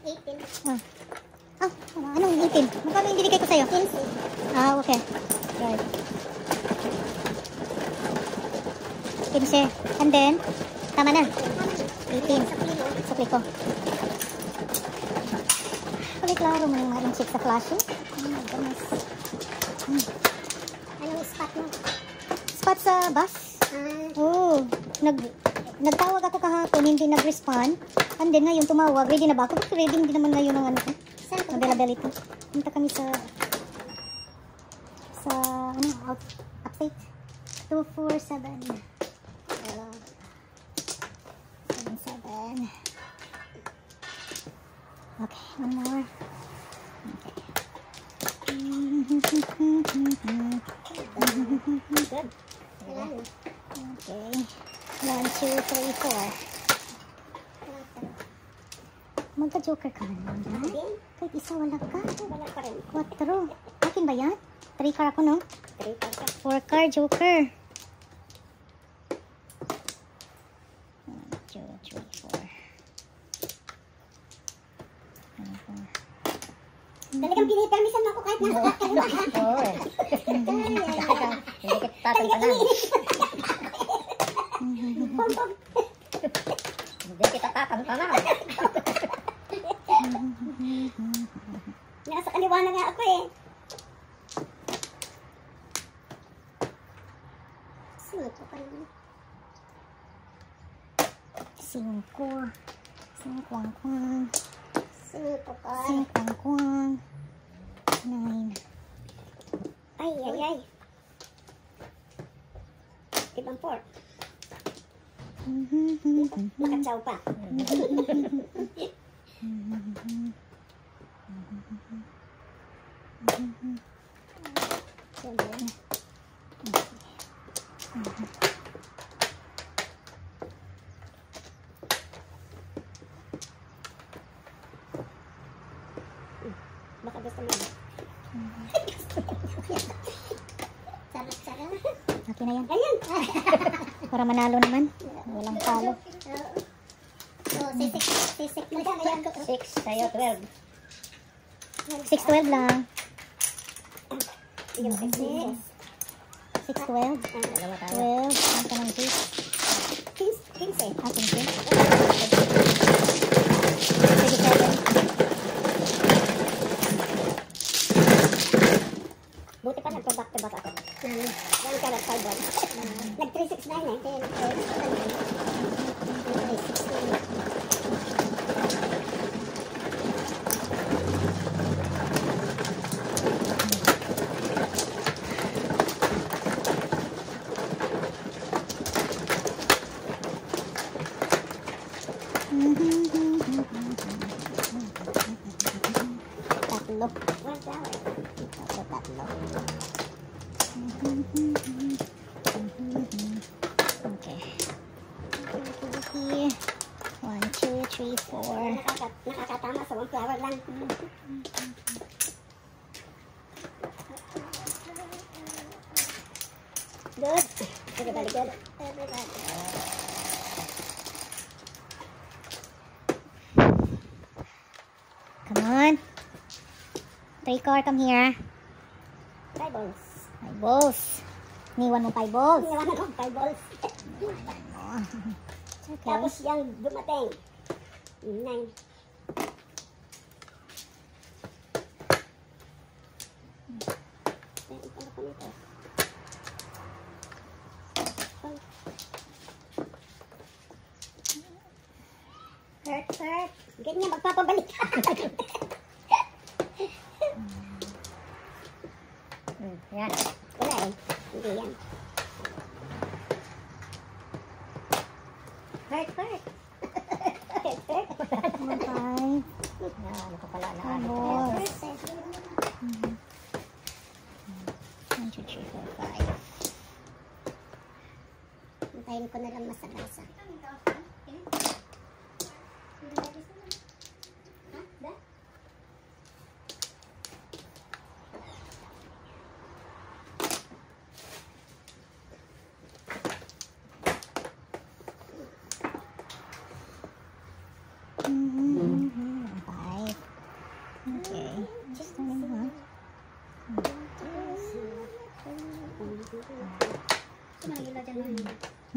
18. Anong 18? Magkano yung binigay ko sa'yo? 15. Okay. Right. 15. And then, tama na. 18. Sukli ko. Klaro mo yung mga inchik sa flashing. Oh my goodness. Anong spot mo? Spot sa bus? Nagtawag ako kahapon, hindi nag-respond. And then ngayon tumawag, ready na ba ako? Bakit ready? Hindi naman ngayon ang ano ko. Availability. Punta kami sa update. 247. 77. Okay, one more. Good. Okay. 1, 2, 3, 4. Magka-joker ka naman, ha? Kahit isa wala ka. Wala pa rin. 4. Akin ba yan? 3 car ako, no? 3 car ka. 4 car joker. 1, 2, 3, 4. Talagang pinipermisan mo ako kahit nasa ka ka naman. Oo eh. Hindi kita tatay ka na. Hindi kita tatang ka na. Nasa kaliwa na nga ako eh. Sino ko pa naman? 5. 5 ang kwan. Sino ko pa? 5 ang kwan. 9. Ay. Ibang 4. Nakatsaw pa. Baka gusto mo. Sarap. Okay na yan. Ayan. Para manalo naman. Walang talo. Sisik mo yan. Ayan ko. 6 sa'yo, 12. 6, 12 lang. 6. 6, 12. 12. Ang ka ng 6. 15. 15. 37. Buti pa nagpa-back to back ako. One karat 5 1. Nag-369 eh. Tatlo. One flower. Tatlo. Okay. 1, 2, 3, 4. Nakakatama sa one flower lang. Good. Everybody good. Come on. 3 car, come here. 5 balls. 5 balls. Niwan mo 5 balls. Nilawanan ko 5 balls. Okay. Tapos yung dumating. 9. Hurt. Ganyan magpapabalik. Yan. Wala eh. Hindi yan. Hurt. Okay. Ano ka pala na ano? Balls. 1, 2, 3, 4, 5. Antayin ko na lang masagasa.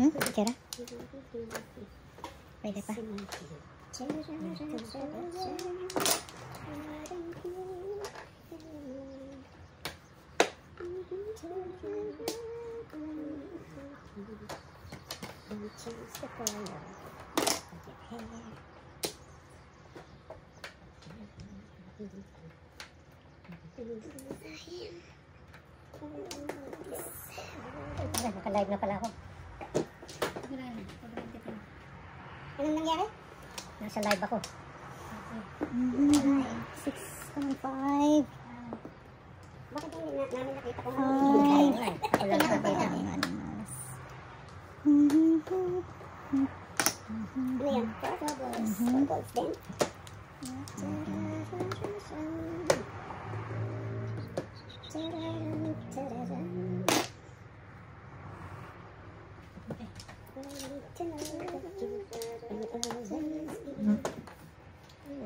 Kira? Pwede pa. Change the color of your hair. Naka-live na pala ako. Anong nangyari? Nasa live ako. 6.5. Bakit hindi namin nakita kung Ay, ako lang nakita ng animals. ano yan? Bubbles din.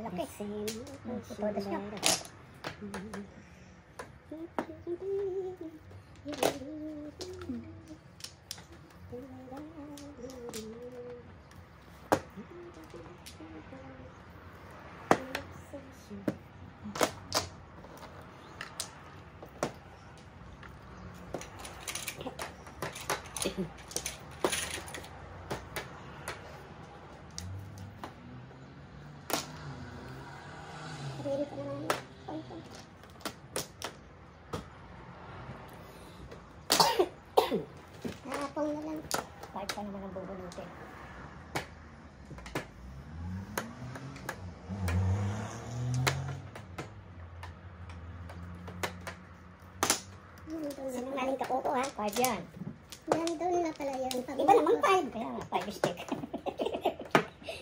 Laki. Ito siya. Ready ka na naman. Nakapong na lang. Kahit pa naman ang bubunutin. Sinungaling ka po ha. 5 yan. Nandun na pala yun. Iba naman 5. Kaya nga, 5 stick.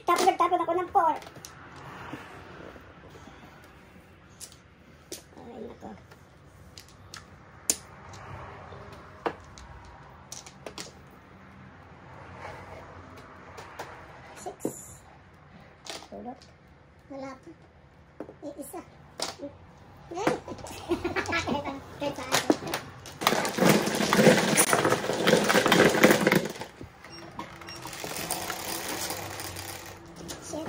Tapos nagtapon ako ng 4. Ay, nako. Six. Tulot. Wala pa. Isa. Ay! Kahit saan. Shit.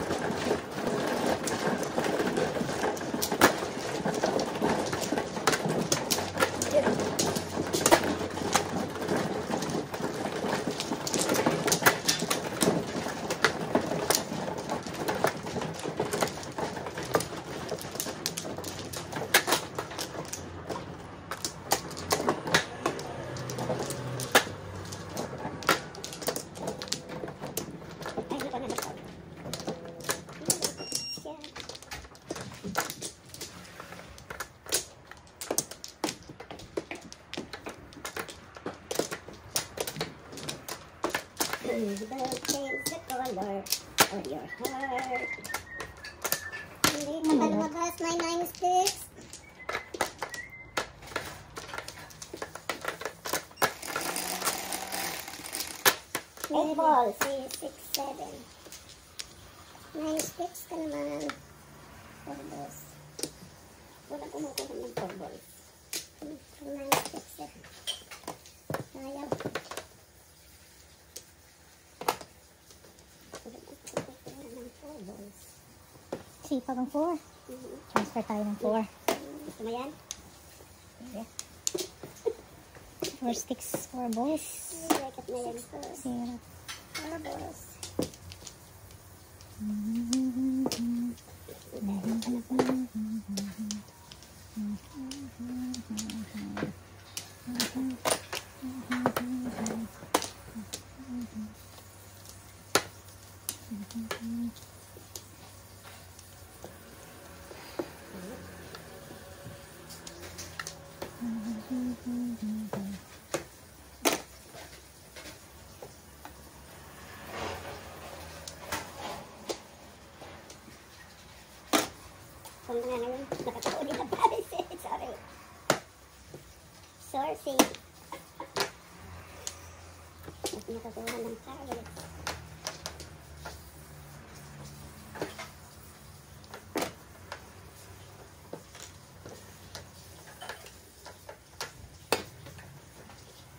Ay, nako na nako. Shit. Don't change the color of your heart. Hindi na pa lumabas my 9 sticks. Eight balls. 3, 6, 7. 9 sticks ka naman. 4 balls. Wala kumukuha ng 4 balls. 9 sticks eh. Ayaw. Wala kumukuha ng 4 balls. Sipag ang 4. Transfer tayo ng 4. Gusto mo yan? Yeah. 4 sticks, 4 balls. Like na yan. 0. 4 balls. Kung nga ngayon, nakataon din ang Paris eh. Sorry. Sorry. At nakakuha ng Paris.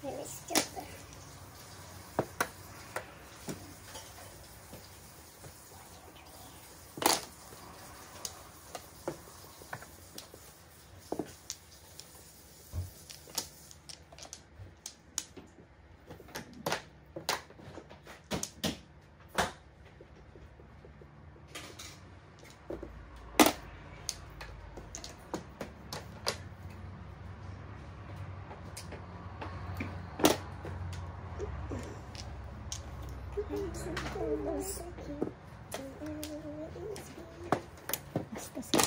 Where is Joker?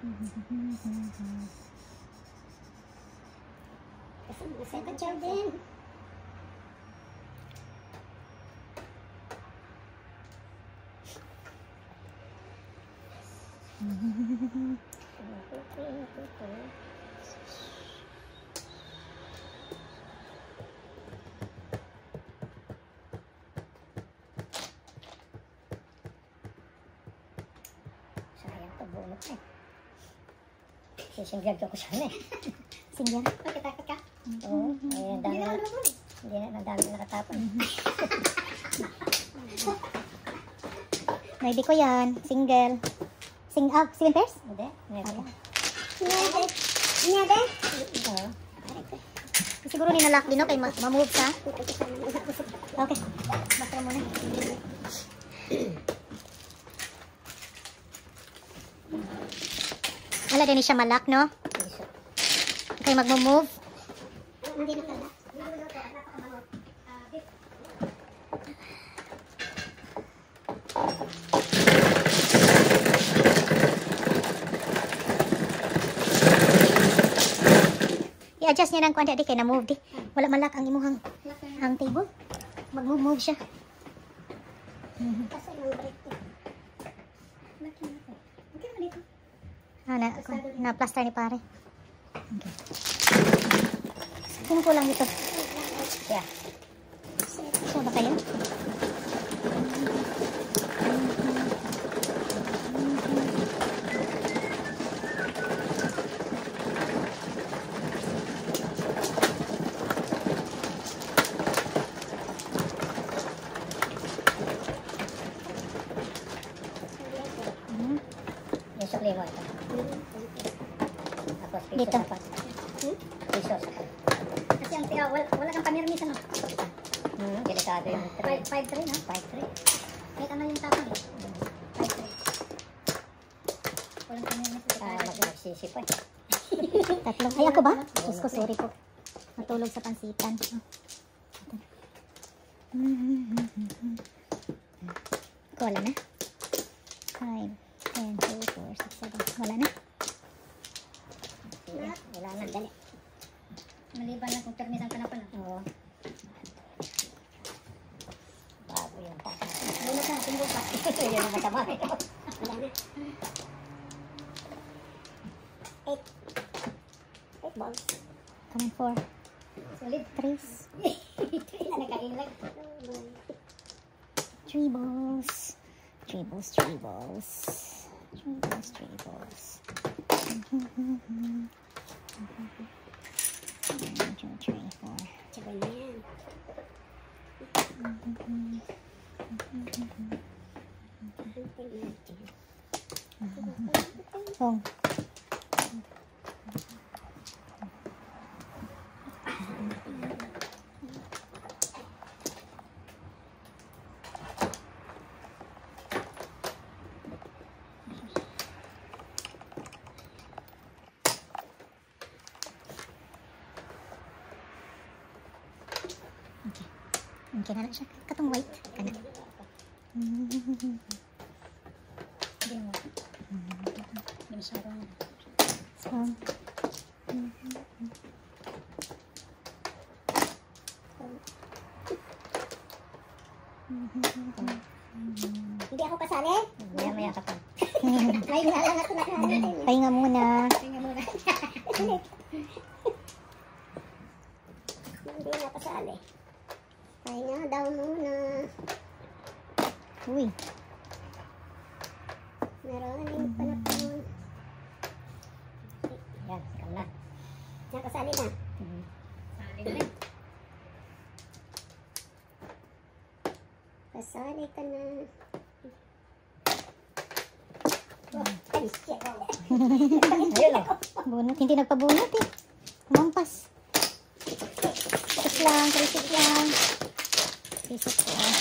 Kasi masaya ka din. Sayang to, bunot eh. Sisinggag ko sana eh. Single. Pagkatakot ka? Oo. Ay, ang dami na. Hindi na, ang dami na nakatapon. Maybe ko yan. Single. 7 pairs? Hindi? Meron. Okay. Nyade? Oo. Siguro ni nalak din, no? Kay ma-move sa. Okay. Basta muna. Wala din siya malak, no? Okay, mag-move. Hindi na pala. I-adjust niya ng kwanta di kay na-move di. Wala malak ang imuhang ang table. Mag-move siya. Kasi yung break ko. Laki na ko. Okay naman dito. Na plaster ni pare. Okay. Sino ko lang dito? Yeah. So ba kayo? Yung sukli mo ito. Tapos piso Dito. sapat. Piso sapat. Kasi ang tiya, wala kang pamirmis ano? Delikado yung 5-3 na? 5-3. Kahit ano yung tapang eh. 5-3. Walang pamirmis. Magsisi pa eh. Tatlong. Ay, ako ba? Diyos ko, sorry po. Natulog sa pansitan. Ko, wala na? 5, 10, 2, 4, 6, 7. Wala na? Wala na, dali. Maliban lang kung permis ang panapon. Oo. Bago yung tapang. Bulog na, tinggo pa. Yun ang masama. Wala na. 8 balls. Come on, 4. Solid. 3. Nagkailag. 3 balls. 3 balls, 3 balls. 3 balls, 3 balls. 1, 2, 3, 4. Tsabay na yan. Hong. Okay na lang siya. Katong white. Kana. Hindi mo. Hindi masyadong. So, Hindi ako kasali? Maya-maya ka pa. Ay, wala lang ako nakahanap. pahinga muna. Tingnan mo na. Hindi na kasali. Pahinga daw muna. Uy. Maraming panapon. Yan, ikaw na. Nakasali na. Sali na. Kasali ka na. Oh, ay, shit. Ayun lang. Bunot. Hindi nagpabunot eh. Kumampas. Krisip lang. Krisip lang. Krisip lang.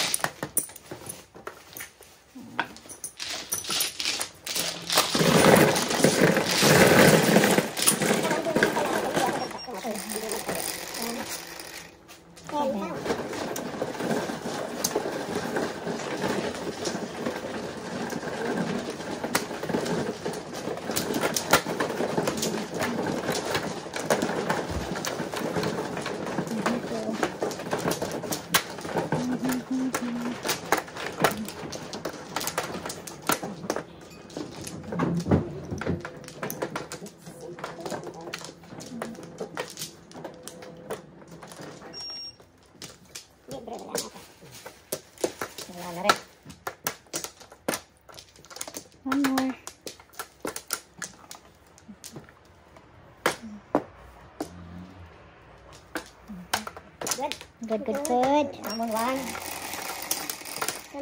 Good, good, good. Common 1.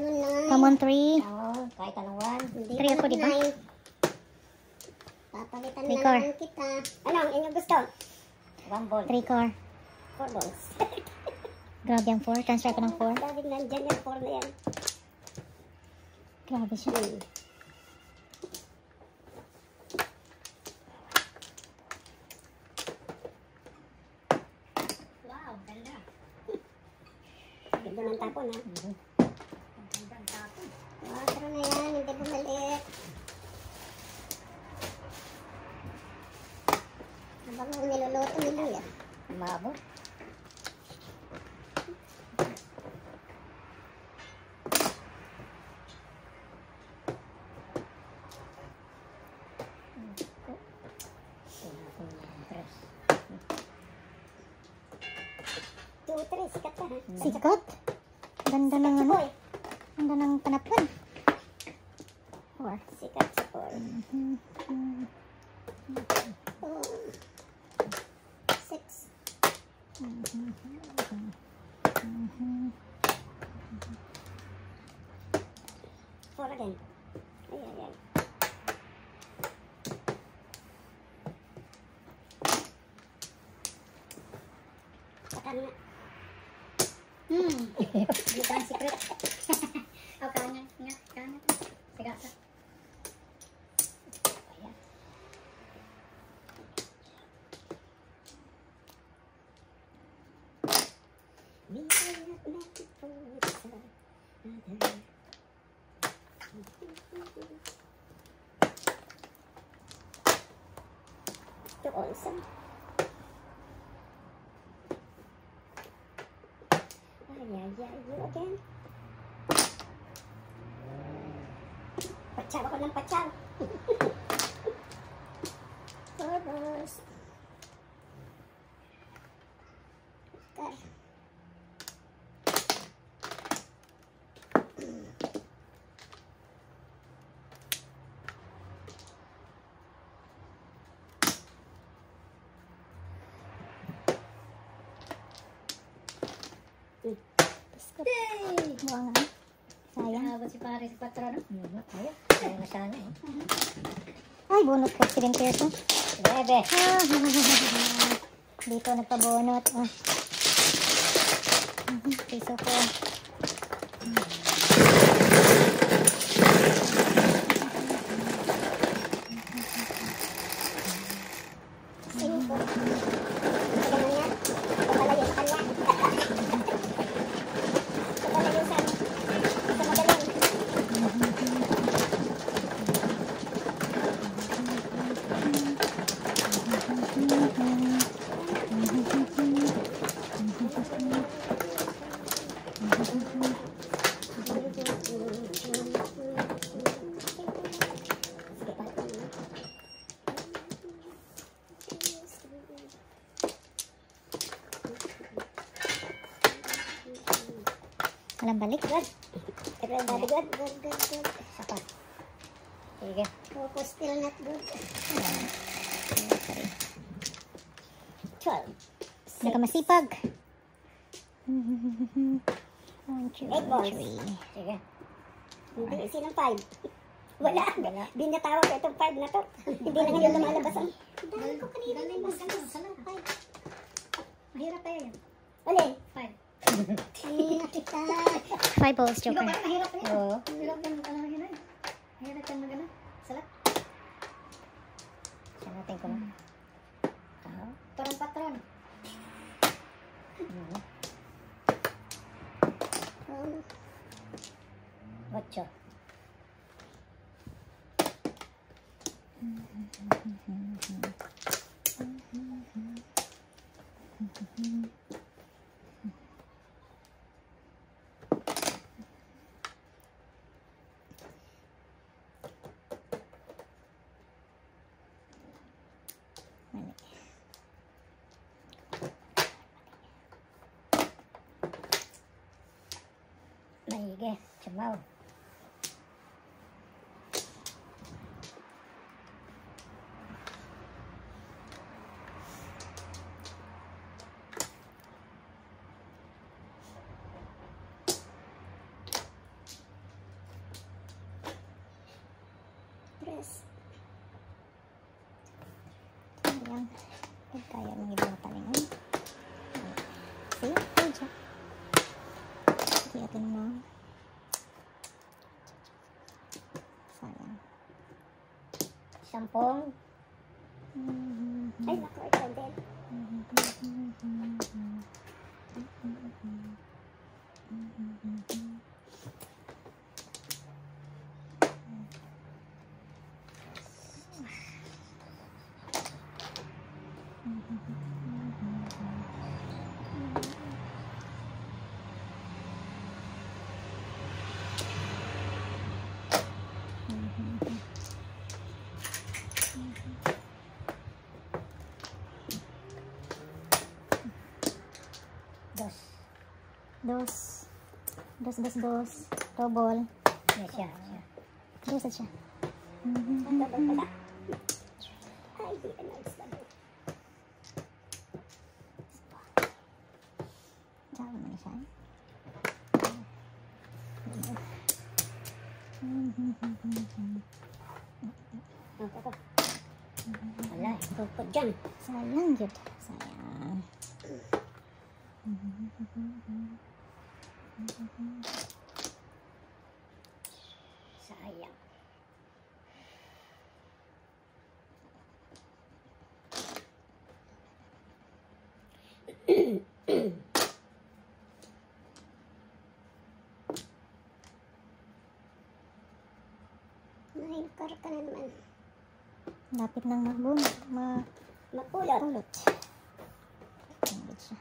Common 3. Oo, kahit anong 1. 3 ako, di ba? Papalitan Three na car. naman kita. Ano ang inyong gusto? 1 ball. 3 car. 4 balls. Grabe ang 4. Transfer ko ng 4. Sabi nandyan yung 4 na yan. Grabe siya. Wow, ganda. Ganda ng tapon, ha? Ganda ng tapon. Tara na yan, hindi bumalik. Habang niluluto nila yan. Mabo. Sikat ka, ha? Sikat? Ganda ng ano? Ganda ng panapan. 4. Sikat sa 4. 6. 4 again. Ayan. Saka nga. Dito ang secret. Oh, kanya. Sigat ka. Ayan. We are not meant for each other. Too awesome. You again. Patsal ako ng patsal. Purpose. Okay. Yay! Buwa nga. Sayang. Habang si pare si patrón. Ayun. Ayun na sana. Ay, bunot ko. 7 peso. Bebe. Dito nagpabunot. Piso ko. Walang balik. Good. Everybody good. Good. Sapa. Sige. Focus still not good. 12. Nakamasipag. 1, 2, 8 balls. 3. Sige. Hindi, sinong 5? Wala. Binatawag ko itong 5 na to. Hindi na ngayon lumalabas ang... Dahil ko kanina. Mahirap kaya yan. Wala. 5. Kanina kita. 5 balls, Di ba Joker. parang mahirap na yan? Oo. Mahirap yan mag-ano. Mahirap yan mag-ano. Salat. Siya natin ko na. Patron. 8. Maigi. Sumaw. sayang. Kaya ng ibang talingan. See? Hold siya. Hindi natin na. Sayang. 10. Ay, naku, ikaw din. Dos. Double. Yes, siya. Dos at siya. Double pala. Ay, di ka double. Diyan naman siya. Ako. Wala, tupod dyan. Sayang yun. Sayang. Sayang. Nahilkar ka na naman. Lapit nang mapulot. Mapulot. Pulot siya.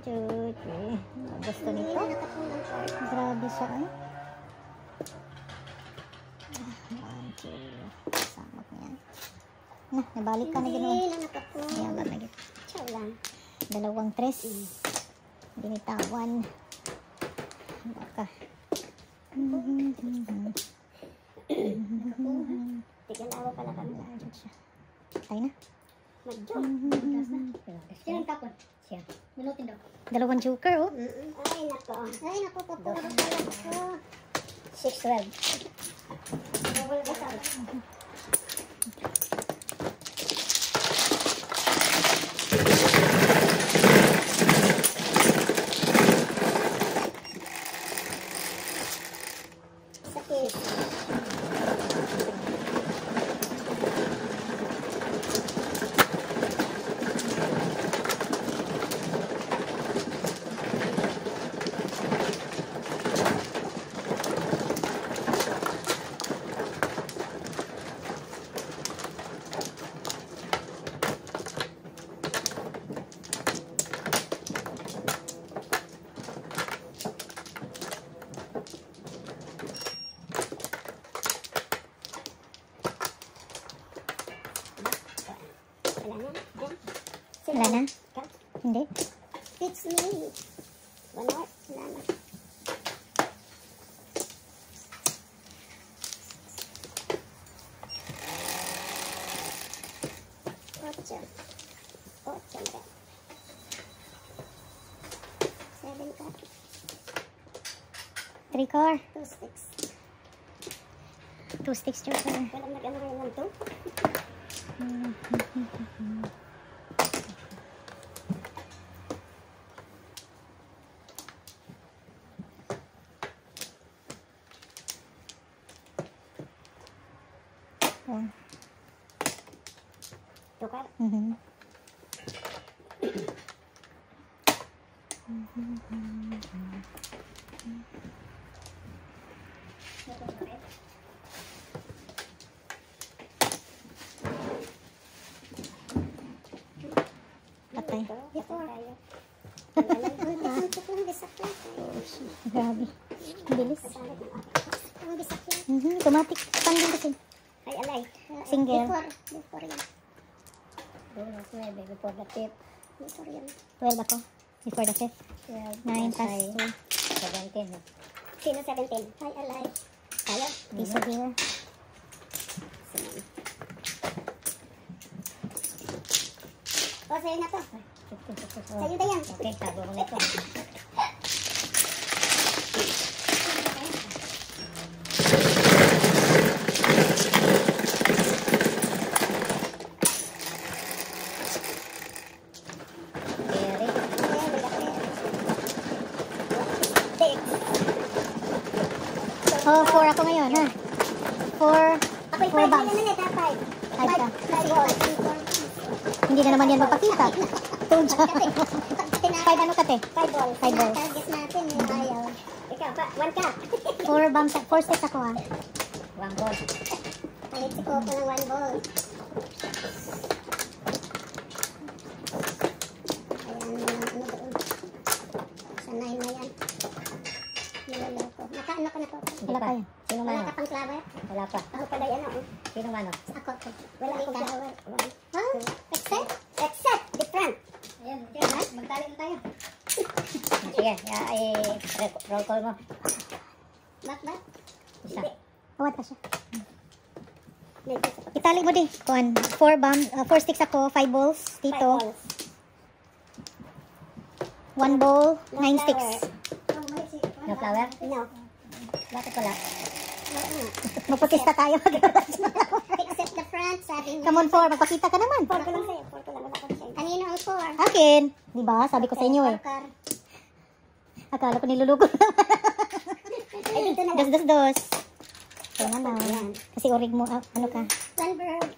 Chuchi. Gusto nito? Grabe siya ay. 1, 2. Samot niya. Nabalik ka na gano'n. Ayan ba na gano'n. Chow lang. 2 tres. Binitawan. Baka. Tigalawa pala kami. Tayo na. Magjo. Sino ang tapon? Siya. Minutin daw. 2 joker, oh. Ay, nako, papuro pala ko. 6-12. Double basal. Sakit. Wala na? Hindi? It's me. Wala na. Ocho. 7 ka. 3 car. 2 sticks. 2 sticks joker. Walang nag-ano kayo ng 2? Oh. Tukar. Patay. Grabe. Grabe. Bilis. Automatic. Panding kasi. Ay, alay. Single. Before yan. Before the fifth. Before yan. 12 ako. Before the 5th. 9 plus 2. 17. Sino 17? Ay, alay. Kaya? Piece of here. O, sa'yo na to. Sa'yo na yan. Okay, tago ko na ito. Ako'y Four 5 bombs. na ulit, ha? 5. 5 ka. 5 balls. Hindi na naman yan magpakita. Told siya. 5 ano ka, te? 5 balls. 5 balls. Target natin, eh. Ayaw. Ikaw, 1 ka. 4 bombs. 4 sticks ako, ah. 1 ball. Palit si Coco ng 1 ball. Ayan, ano doon. Sa 9 na yan. Niloloko. Nakaano ka na, Coco? Wala pa yan. Sino wala ka pang flower? Wala pa. Ako pala yan, oh. Sino mano? Ako. Wala akong flower. Huh? Except? Except the front. Ayan, magtali na tayo. Sige, roll call mo. Back? Isa. Bawat pa siya. Itali mo di. 4 bombs. 4 sticks ako. 5 balls. Dito. 1 ball. 9 sticks. No flower? No. Bakit wala? Magpakista tayo. Except the front, sabi niya. Come on, 4. Magpakita ka naman. 4 ko lang sa'yo. 4 ko lang. Wala ko sa'yo. Kanino ang 4? Akin. Diba? Sabi ko sa inyo eh. Akala ko nilulugo. Ay, dito na lang. Dos. Ito na lang. Kasi orig mo, ano ka? One bird.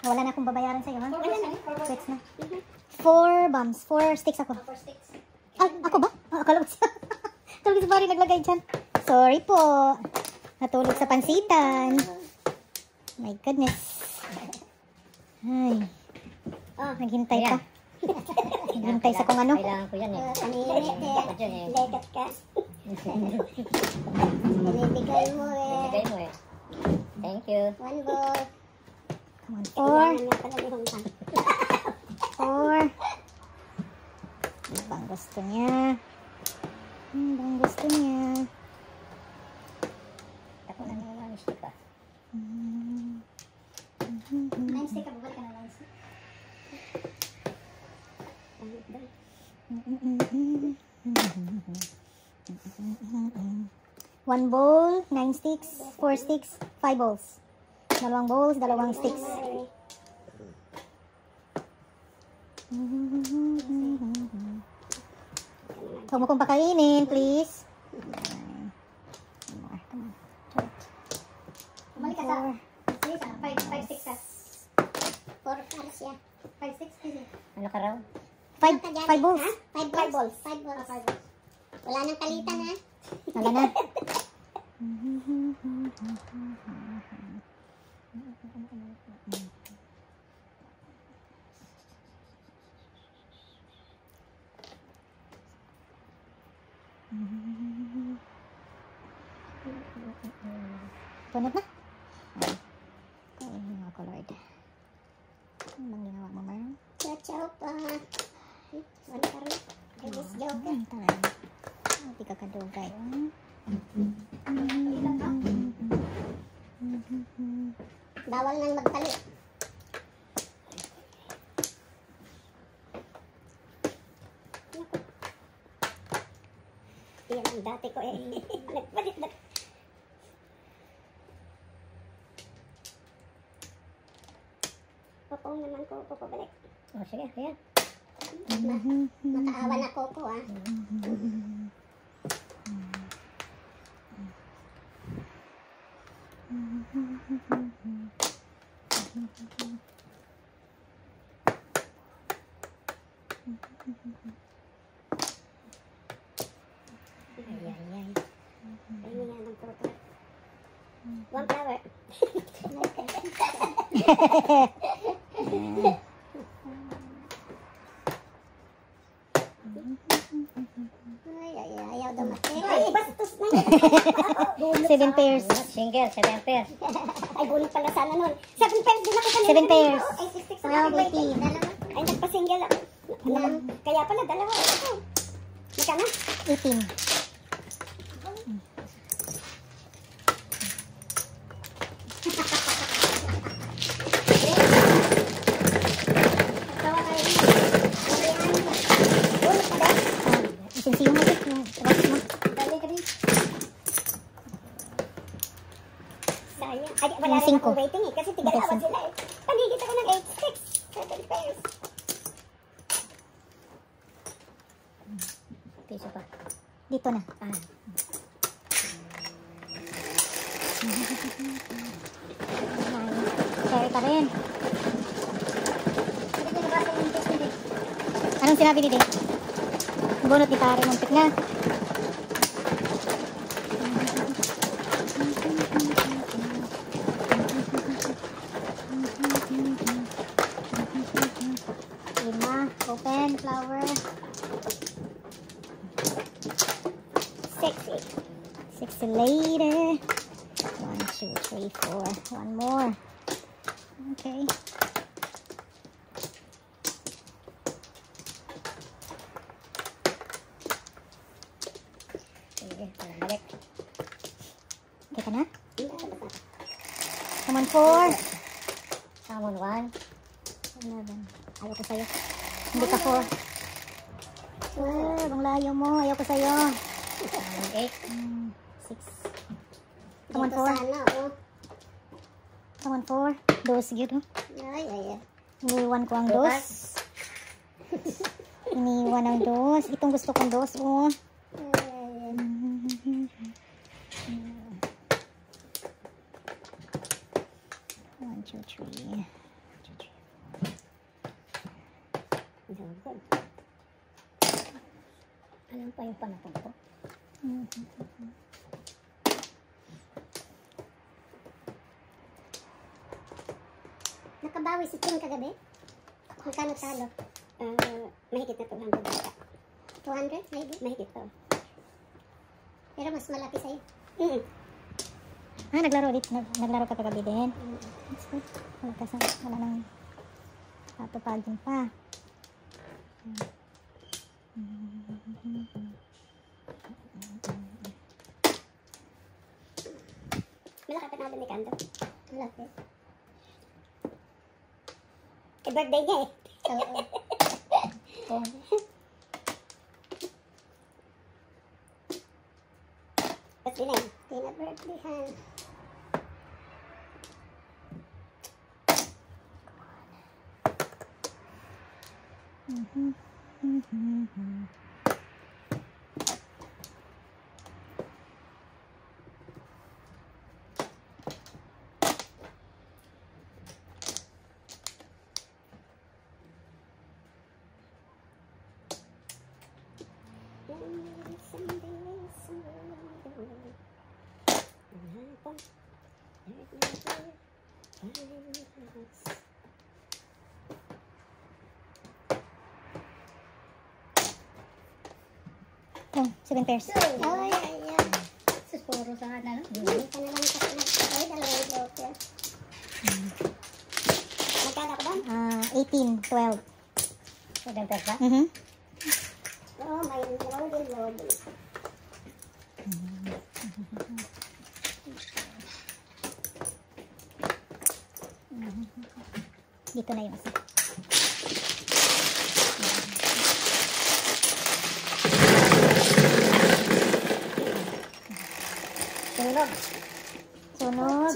Wala na akong babayaran sa'yo, ha? Wala na. Quits na. 4 bombs. 4 sticks ako. 4 sticks. Ah, ako ba? Akala ko siya. Tulog si Barry naglagay dyan. Sorry po. Natulog sa pansitan. My goodness. Ay. Naghintay pa. Naghintay sa kung ano. Kailangan ko yan eh. Lekat ka. Binibigay mo eh. Bigay mo eh. Thank you. 1 ball. Come on, 4. Kailangan nga pala ni Hong Kong. 4. Ano bang gusto niya? Ano bang gusto niya? Ako na naman ang stick ah. 9 stick ka. Bubalik ka na 9 stick. 1 bowl, 9 sticks, 4 sticks, 5 balls. 2 bowls, 2 sticks. Huwag mo kong pakainin, please. Bumalik ka sa... Sige sa 5 sticks ka. 4 cards siya. 5 sticks kasi. Ano ka raw? 5 balls. 5 balls. 5 balls. Wala nang kalitan ha. Wala na. Punot na. Ay, mga colored. Ano bang ginawa mo, Mar? Chow pa. Wala ka rin. Guys, joke. Taray. Hindi ka kadugay. Bawal nang magtali. Yan ang dati ko eh. Nagpalit na. Popong naman ko pabalik. Oh, sige, ayan. Makaawa na Coco ah. Ay. Pahinga ng Coco. 1 flower. Ayaw dumating. Ay, bastos na yun. 7 pairs. Single, 7 pairs. Ay, bunot pala sana nun. 7 pairs din ako kanina. 7 pairs. Ay, 6 12, 18. Ay, nagpa-single ako. Kaya pala, dalawa. Ito. Magkano? 18. Tawa kayo niya. Bunot pa din. Isinsiyo mo ito. Trust mo. Dali ka rin. Sayang. Ay, wala rin 5. akong waiting eh. Kasi tigalawan sila eh. Pagigit ako ng 8 sticks. 7 pairs. Piso pa. Dito na. rin. Hindi ko nabasa yung test nila. Anong sinabi ni Dave? Bunot ni pare, muntik na. Lima, open, flower. 6. 60 later. 1, 2, 3, 4. One more. Okay. Sige, balik. Okay ka na? Come on, 4. Samon 1. 11. Ayaw ko sa'yo. Hindi ka 4. Ang layo mo. Ayaw ko sa'yo. Samon 8. 6. Come on, 4. Sana, oh. Come on, 4. Dos, yun. Ay. Iniwan ko ang dos. Iniwan ang dos. Itong gusto kong dos, oh. One, two, three. Alam pa yung panapon ko. Nakabawi si Tim kagabi. Magkano talo? Mahigit na 200 bata. 200? Mahigit? Mahigit to. Pero mas malaki sa'yo. Naglaro ulit. Naglaro ka kagabi din. That's good. Wala nang patupagin pa. Malaki pa natin ni Kando. Malaki. Birthday niya eh. Oo. Birthday na yun. Tina birthday ha. Oh, 7 pairs. Ay. Puro sa ano. Hindi ka na lang kasi ay, dalawang joker. Magkano ko doon? 18, 12. 7 pairs ba? Oo, may rolling. Dito na yung isa. Sunog.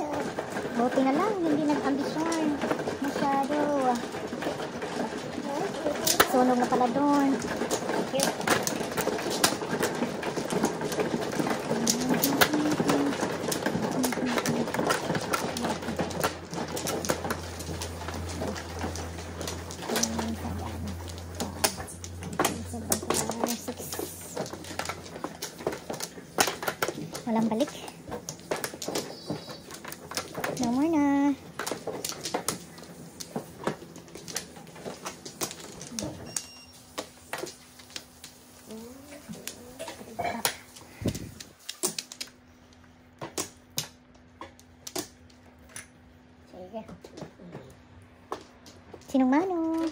Buti na lang, hindi nag-ambisyon. Masyado. Sunog na pala doon. Thank you. Walang balik. No more na. Sige. Sinong mano?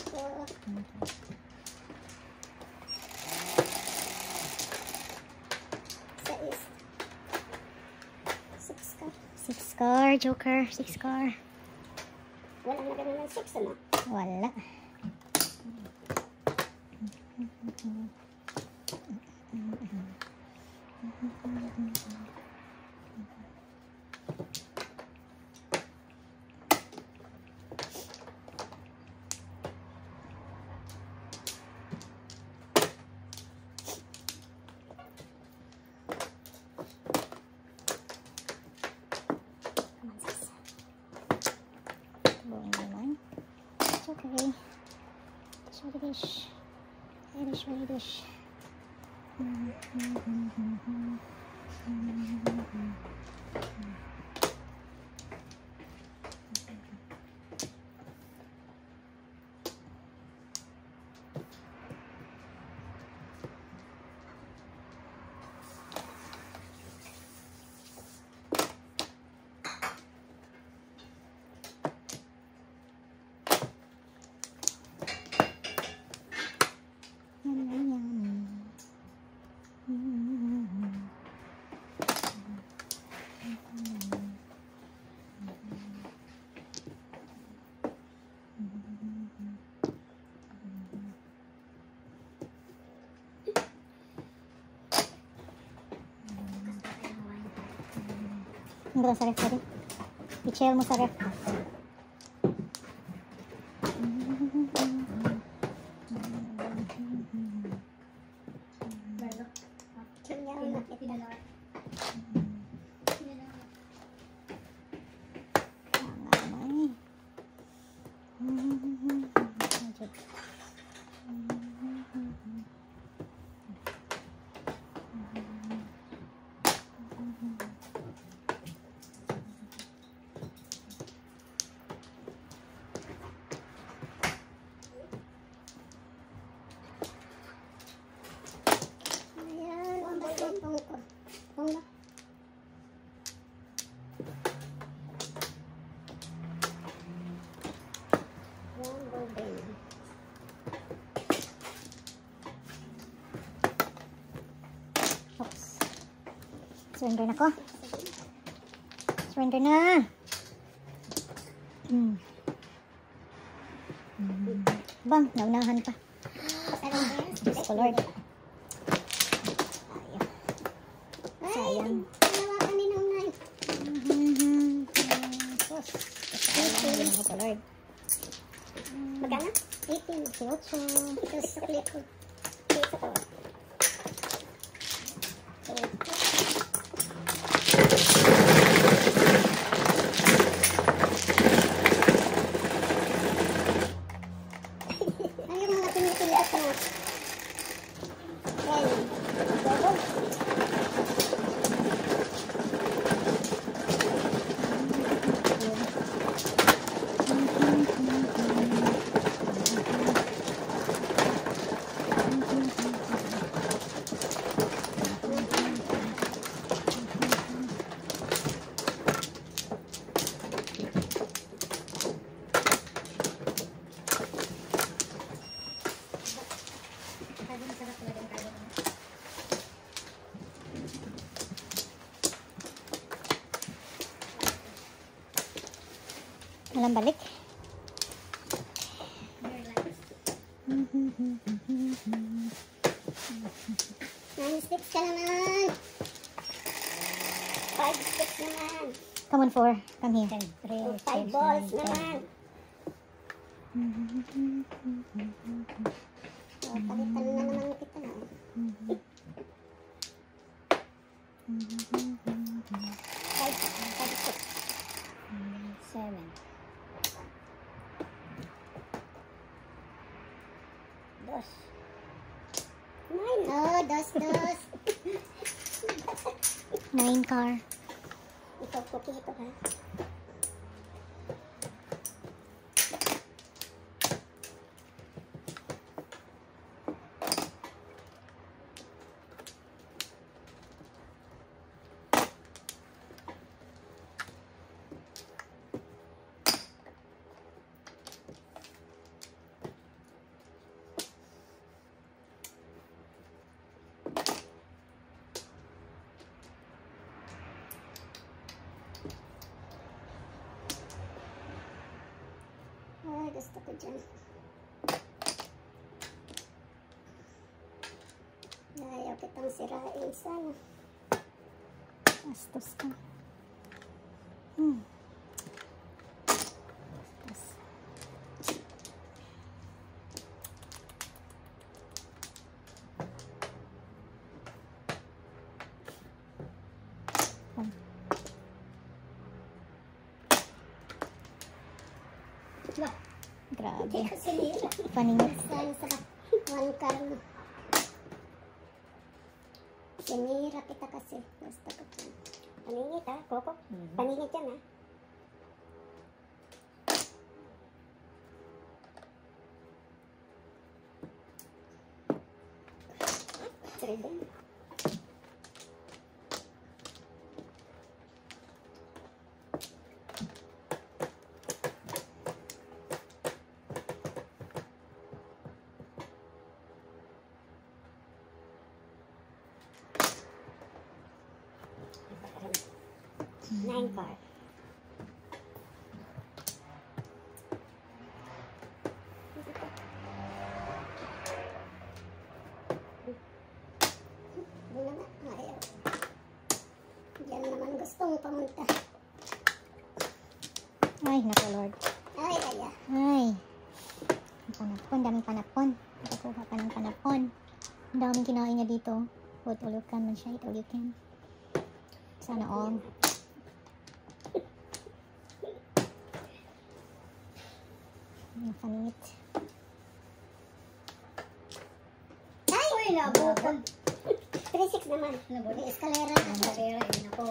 Six scar, joker. 6 scar. Walang nagano ng 6 ano? Wala. Buong Okay. Swedish. Irish, Swedish. Ang sa ref tadi. I-chill mo sa ref. Oops. Surrender na ko. Surrender na. Bang, naunahan pa. Diyos ko Lord. Sayang. Nawa kami nung nai. Sus. Sayang. Diyos ko Lord. Magkano? 18. 18. Ito sa clip ko. Ito ko. Ano yung mga pinipiliat mo? Well, bobo. Walang balik. Nine sticks ka naman. 5 sticks naman. Come on, 4. Come here. 5 balls naman. Oh, palitan na naman kita na. 5 sticks. 7. Dos. 9. Oh, dos. 9 car. Ito, cookie ito ha. Ay, gusto ko dyan. Ayaw kitang sirain sana. Bastos ka. Bastos. Grabe. Sinira. Paningit. Sayang sa one car na. Sinira kita kasi. Basta ka po. Paningit ha, Coco. Paningit yan ha. Trading. Nine car. Wala na. Ayaw. Diyan naman gustong pamunta. Ay, naku Lord. Ay, kaya. Ay. Panapon, daming panapon. Nakakuha pa ng panapon. Ang daming kinain niya dito. Put all you can man siya. Eat all you can. Sana all. Ang paningit. Ay! Uy, nabukod. 3-6 naman. Nabukod. Eskalera na. Eskalera. Nako.